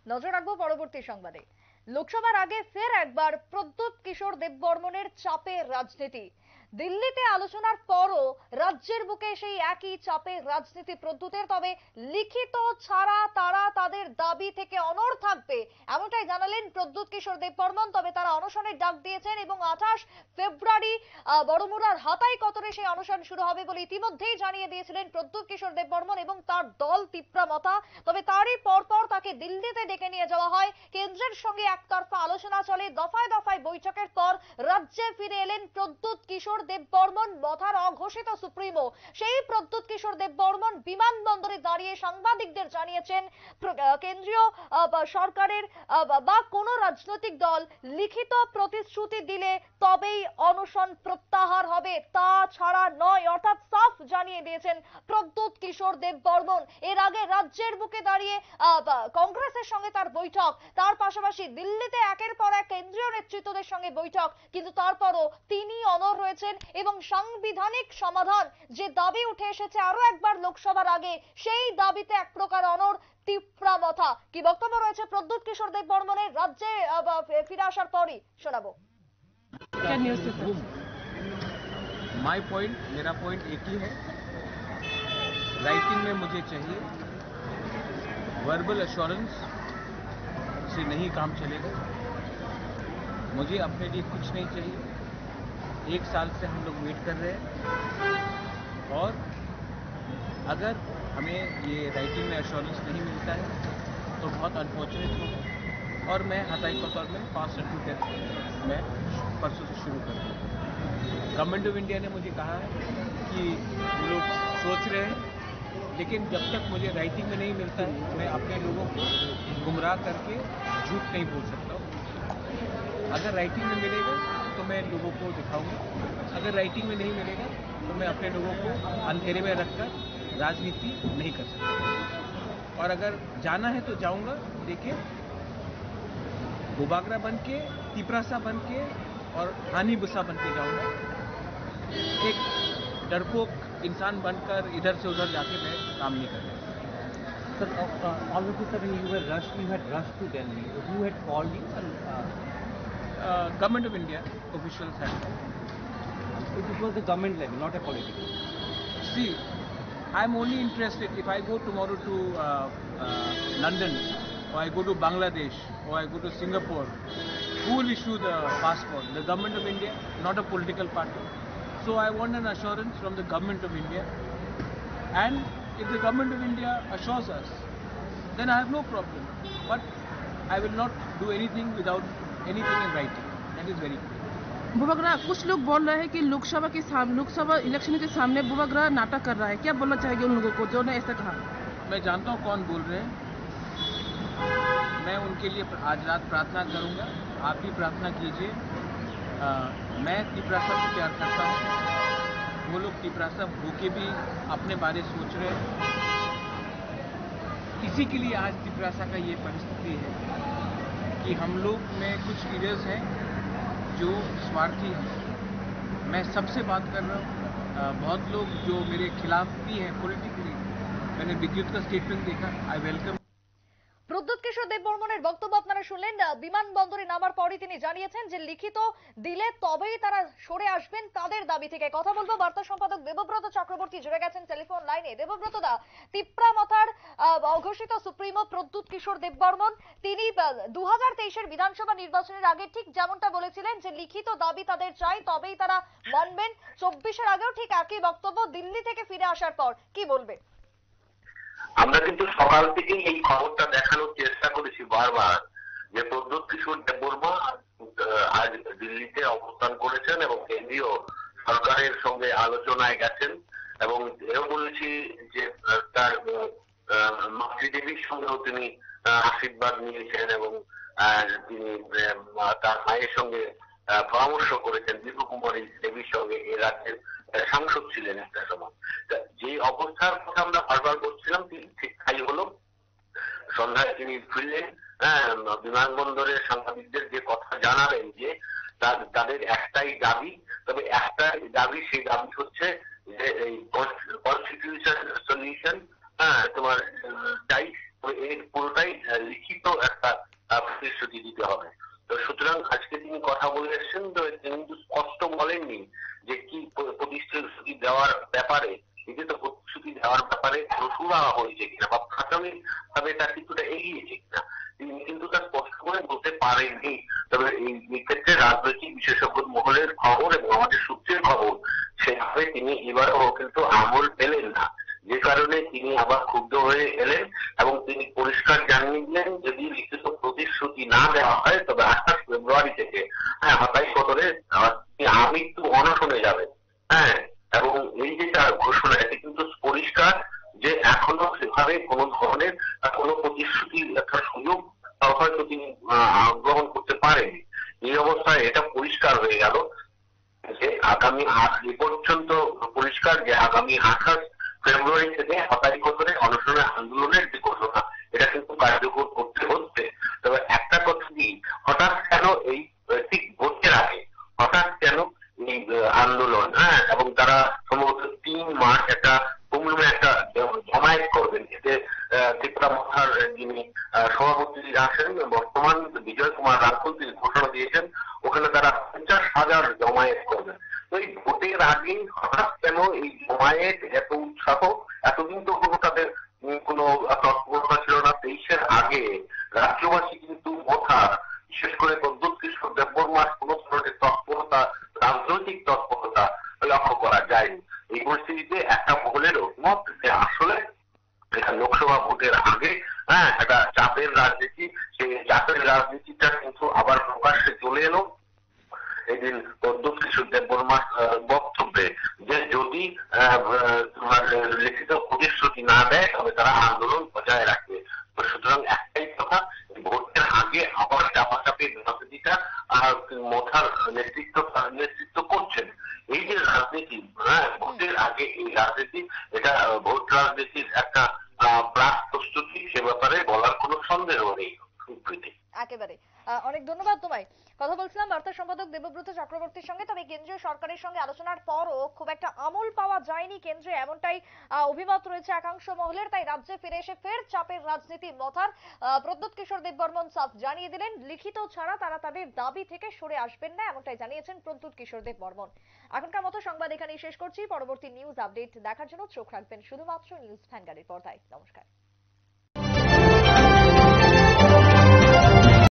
নজর রাখবো পরবর্তী সংবাদে। লোকসভার আগে ফের একবার প্রদ্যুৎ কিশোর দেববর্মনের চাপে রাজনীতি। দিল্লিতে আলোচনার পরও রাজ্যের বুকে সেই একই চাপের রাজনীতি প্রদ্যুতের। তবে লিখিত ছাড়া তারা তাদের দাবি থেকে অনড় থাকবে এমনটাই জানালেন প্রদ্যুৎ কিশোর দেববর্মন। তবে তারা অনশনের ডাক দিয়েছেন এবং 28 ফেব্রুয়ারি বড়মুড়ার হাতাই কতরে সেই অনশন শুরু হবে বলে ইতিমধ্যেই জানিয়ে দিয়েছিলেন প্রদ্যুৎ কিশোর দেববর্মন এবং তার দল তিপ্রামথা। তবে তারই পরপর তাকে দিল্লিতে ডেকে নিয়ে যাওয়া হয়। কেন্দ্রের সঙ্গে একতরফা আলোচনা চলে, দফায় দফায় বৈঠকের পর রাজ্যে ফিরে এলেন প্রদ্যুৎ কিশোর দেববর্মন, মথার অঘোষিত সুপ্রিমো। সেই প্রদ্যুৎ কিশোর দেববর্মন বিমানবন্দরে দাঁড়িয়ে সাংবাদিকদের জানিয়েছেন কেন্দ্রীয় সরকারের বা কোন রাজনৈতিক দল লিখিত প্রতিশ্রুতি দিলে তবেই অনশন প্রত্যাহার হবে, তা ছাড়া নয়। অর্থাৎ সাফ জানিয়ে দিয়েছেন প্রদ্যুৎ কিশোর দেববর্মন। এর আগে রাজ্যের বুকে দাঁড়িয়ে কংগ্রেসের সঙ্গে তার বৈঠক, তার পাশাপাশি দিল্লিতে একের পর এক কেন্দ্রীয় নেতৃত্বদের সঙ্গে বৈঠক, কিন্তু তারপরও তিনি অনড় রয়েছেন এবং সাংবিধানিক সমাধান যে দাবি উঠে এসেছে আরো একবার লোকসভার আগে, সেই দাবিতে এক প্রকার অনড় তিপ্রামথা। কি বক্তব্য রয়েছে প্রদ্যুৎ কিশোর দেববর্মনের রাজ্যে ফিরে আসার পরই শোনাবো। मेरा पॉइंट एक ही है, राइटिंग में मुझे चाहिए, वर्बल एश्योरेंस से नहीं काम चलेगा। मुझे अपने लिए कुछ नहीं चाहिए। 1 साल से हम लोग वेट कर रहे हैं और अगर हमें ये राइटिंग में एश्योरेंस नहीं मिलता है तो बहुत अनफॉर्चुनेट होगा। और मैं हताई कोतवाल में 5 टू 10 मैं परसों से शुरू कर दूँ। गवर्नमेंट ऑफ इंडिया ने मुझे कहा है कि वो लोग सोच रहे हैं, लेकिन जब तक मुझे राइटिंग में नहीं मिलता है मैं अपने लोगों को गुमराह करके झूठ नहीं बोल सकता हूँ। अगर राइटिंग में मिलेगा तो मैं लोगों को दिखाऊंगा, अगर राइटिंग में नहीं मिलेगा तो मैं अपने लोगों को अंधेरे में रखकर राजनीति नहीं कर सकता। और अगर जाना है तो जाऊंगा, लेकिन बुबागरा बन के, तिपरासा बन के और हानी बुसा बन के जाऊंगा। एक डरपोक इंसान बनकर इधर से उधर जाके मैं काम नहीं करूँगा। Sir, all of a sudden you had rushed to Delhi. Who had called you? Government of India officials had. It was the government level, not a political. See, I'm only interested if I go tomorrow to London, or I go to Bangladesh, or I go to Singapore. Who will issue the passport? The government of India, not a political party. So I want an assurance from the government of India. And if the government of India assures us, then I have no problem. But I will not do anything without anything in writing. That is very clear. Bubagra, कुछ लोग बोल रहे हैं कि Lok Sabha election के सामने बुबागरा नाटक कर रहा है। क्या बोलना चाहेंगे उन लोगों को जो ने ऐसा कहा? मैं जानता हूँ कौन बोल रहे हैं। मैं उनके लिए आज रात प्रार्थना करूँगा, आप भी प्रार्थना कीजिए। मैं तिपरासा को प्यार करता हूँ, वो लोग तिपरासा भूखे भी अपने बारे सोच रहे हैं। इसी के लिए आज तिपरासा का ये परिस्थिति है कि हम लोग में कुछ लीडर्स हैं जो स्वार्थी हैं। मैं सबसे बात कर रहा हूँ, बहुत लोग जो मेरे खिलाफ भी हैं पॉलिटिकली। मैंने विद्युत का स्टेटमेंट देखा, आई वेलकम। প্রদ্যুৎ কিশোর দেববর্মনের বক্তব্য আপনারা শুনলেন। বিমানবন্দরে নামার পরই তিনি জানিয়েছেন যে লিখিত দিলে তবেই তারা সরে আসবেন তাদের দাবি থেকে। কথা বলবো বার্তা সম্পাদক দেবব্রত চক্রবর্তী, জুড়ে গেছেন টেলিফোন লাইনে। দেবব্রত দা, তিপ্রামথার অঘোষিত সুপ্রিমো প্রদ্যুৎ কিশোর দেববর্মন, তিনি 2023-এর বিধানসভা নির্বাচনের আগে ঠিক যেমনটা বলেছিলেন যে লিখিত দাবি তাদের চাই, তবেই তারা মানবেন। 24-এর আগেও ঠিক একই বক্তব্য দিল্লি থেকে ফিরে আসার পর। কি বলবে? আমরা কিন্তু সকাল থেকেই এই খবরটা দেখানোর চেষ্টা করেছি বারবার যে প্রদ্যুৎ কিশোর দেববর্মন আজ দিল্লিতে অবস্থান করেছেন এবং কেন্দ্রীয় সরকারের সঙ্গে আলোচনায় গেছেন এবং এও বলেছি যে তার মাতৃদেবীর সঙ্গেও তিনি আশীর্বাদ নিয়েছেন এবং তিনি তার মায়ের সঙ্গে পরামর্শ করেছেন। দীপকুমারী দেবীর সঙ্গে এ রাজ্যের সাংসদ ছিলেন একটা সময়। যে অবস্থার কথা আমরা বারবার বলছিলাম ঠিক তাই হলো। সন্ধ্যায় তিনি ফিরলেন, বিমানবন্দরের সাংবাদিকদের যে কথা জানালেন যে তাদের একটাই দাবি, তবে একটাই দাবি, সেই দাবি হচ্ছে যে এই কনস্টিটিউশন সলিউশন তোমার চাই, এর পুরোটাই লিখিত একটা প্রতিশ্রুতি দিতে হবে। তো সুতরাং আজকে তিনি কথা বলে এসেছেন, তো তিনি কিন্তু স্পষ্ট বলেননি যে কি প্রতিশ্রুতি দেওয়ার ব্যাপারে, লিখিত প্রতিশ্রুতি দেওয়ার ব্যাপারে রসুরা হয়েছে কিনা বা প্রাথমিক ভাবে তার কিছুটা এগিয়েছে কিনা, তিনি কিন্তু তা স্পষ্ট করে বলতে পারেননি। তবে এই ক্ষেত্রে রাজনৈতিক বিশেষজ্ঞ মহলের খবর এবং আমাদের সূত্রের খবর সেভাবে তিনি এবারও কিন্তু আমল পেলেন না, যে কারণে তিনি আবার ক্ষুব্ধ হয়ে এলেন এবং তিনি পরিষ্কার জানিয়ে দিলেন যদি লিখিত প্রতিশ্রুতি না দেওয়া হয় তবে 28 ফেব্রুয়ারি থেকে হাতাই কদরে আমৃত্যু অনশনে যাবেন। হ্যাঁ, এবং এই যে তার ঘোষণা, এটি কিন্তু পরিষ্কার যে এখনো সেভাবে কোন ধরনের কোন প্রতিশ্রুতির একটা সুযোগ হয়তো তিনি গ্রহণ করতে পারেনি। এই অবস্থায় এটা পরিষ্কার হয়ে গেল যে আগামী এ পর্যন্ত পরিষ্কার যে আগামী 28 ফেব্রুয়ারি থেকে হতাই কদরে অনশনের আন্দোলনের যে ঘোষণা, এটা কিন্তু কার্যকর করতে হচ্ছে। তবে একটা কথা কি, হঠাৎ কেন এই ঠিক ভোটের আগে হঠাৎ কেন এই আন্দোলন, হ্যাঁ, এবং তারা সম্ভবত 3 মার্চ একটা কুমলুমে একটা জমায়েত করবেন। এতে ত্রিপুরা মথার যিনি সভাপতি আছেন বর্তমান বিজয় কুমার রাখল, তিনি ঘোষণা দিয়েছেন ওখানে তারা 50,000 জমায়েত করবেন। তো এই ভোটের আগে হঠাৎ কেন এই জমায়েত, এত উৎসাহ? এতদিন তো কোনো তাদের কোনো তৎপরতা ছিল না। 23-এর আগে রাজ্যবাসী কিন্তু মথার, বিশেষ করে প্রদ্যোৎ কিশোর দেববর্মার কোন ধরনের তৎপরতা, রাজনৈতিক তৎপরতা লক্ষ্য করা যায়নি। এই পরিস্থিতিতে একটা মহলের মত যে আসলে এটা লোকসভা ভোটের আগে একটা চাপের রাজনীতি, সেই চাপের রাজনীতিটা কিন্তু আবার প্রকাশ্যে চলে এলো এদিন প্রদ্যোৎ কিশোর দেববর্মার বক্তব্যে, যে যদি তোমার লিখিত প্রতিশ্রুতি না দেয় তবে তারা আন্দোলন বজায় রাখবে। সুতরাং একটাই কথা, ভোটের আগে আবার চাপাচাপি রাজনীতিটা মথার নেতৃত্ব করছেন। এই যে রাজনীতি, ভোটের আগে এই রাজনীতি, এটা ভোট রাজনীতির একটা প্রাক প্রস্তুতি, সে ব্যাপারে বলার কোনো সন্দেহ নেই। একেবারে অনেক ধন্যবাদ তোমায়। কথা বলছিলাম বার্তা সম্পাদক দেবব্রত চক্রবর্তীর সঙ্গে। তবে কেন্দ্রীয় সরকারের সঙ্গে আলোচনার পরও খুব একটা আমল পাওয়া যায়নি কেন্দ্রে, এমনটাই অভিমত রয়েছে একাংশ মহলের। তাই রাজ্যে ফিরে এসে ফের চাপের রাজনীতি মথার। প্রদ্যোৎ কিশোর দেববর্মন সাফ জানিয়ে দিলেন লিখিত ছাড়া তারা তাদের দাবি থেকে সরে আসবেন না, এমনটাই জানিয়েছেন প্রদ্যোৎ কিশোর দেববর্মন। এখনকার মতো সংবাদ এখানেই শেষ করছি। পরবর্তী নিউজ আপডেট দেখার জন্য চোখ রাখবেন শুধুমাত্র নিউজ ভ্যানগাড়ির পর্দায়। নমস্কার।